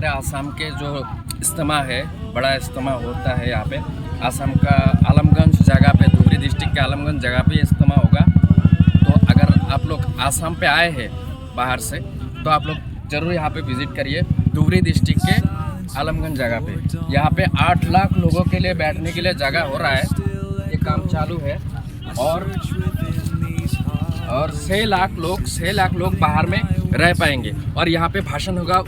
हमारे आसाम के जो इज्तिमा है, बड़ा इज्तिमा होता है यहाँ पे आसाम का आलमगंज जगह पे, धुबरी डिस्ट्रिक्ट के आलमगंज जगह पे इज्तिमा होगा। तो अगर आप लोग आसाम पे आए हैं बाहर से तो आप लोग ज़रूर यहाँ पे विज़िट करिए धुबरी डिस्ट्रिक्ट के आलमगंज जगह पे। यहाँ पे 8 लाख लोगों के लिए बैठने के लिए जगह हो रहा है, ये काम चालू है। और 6 लाख लोग बाहर में रह पाएंगे। और यहाँ पे भाषण होगा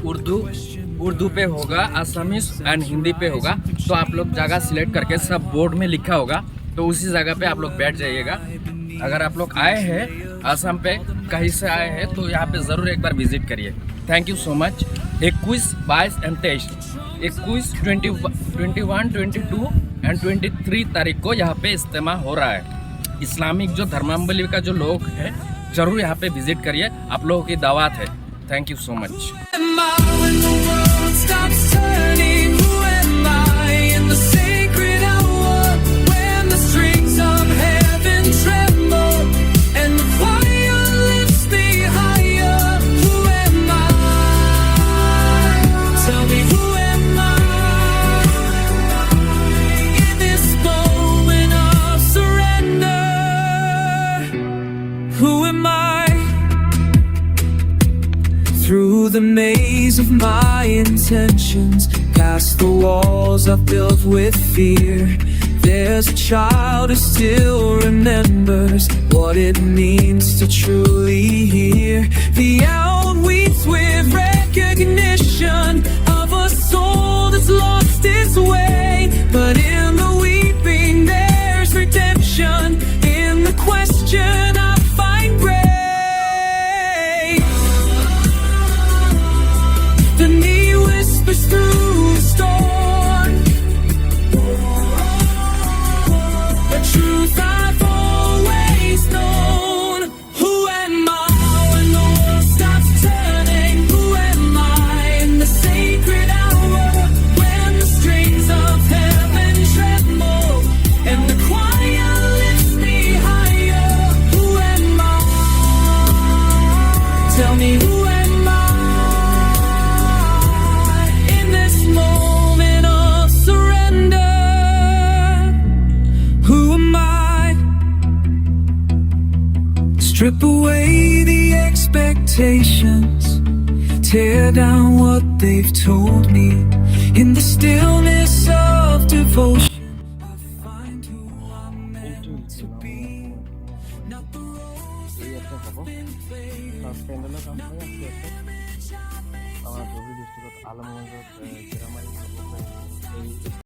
उर्दू पे होगा, असमीज एंड हिंदी पे होगा। तो आप लोग जगह सिलेक्ट करके, सब बोर्ड में लिखा होगा, तो उसी जगह पे आप लोग बैठ जाइएगा। अगर आप लोग आए हैं असम पे, कहीं से आए हैं, तो यहाँ पे ज़रूर एक बार विज़िट करिए। Thank you so much. 21, 22 and 23, 21, 21, 22 and 23 तारीख को यहाँ पे इज्तिमा हो रहा है। इस्लामिक जो धर्मावलंबी का जो लोग हैं, ज़रूर यहाँ पे विज़िट करिए। आप लोगों की दावत है। Thank you so much. Through the maze of my intentions, past the walls I've built with fear, there's a child who still remembers what it means to truly hear. The outweeds with recognition of a soul that's lost its way, but in the weeping there's redemption. In the question I find grace. The knee whispers through the storm, the truth I've always known. Who am I when the world stops turning? Who am I in the sacred hour when the strings of heaven tremble and the choir lifts me higher? Who am I? Tell me who am I? Strip away the expectations, tear down what they've told me. In the stillness of devotion, I find who I'm meant to be. Not the rose that I've been playing.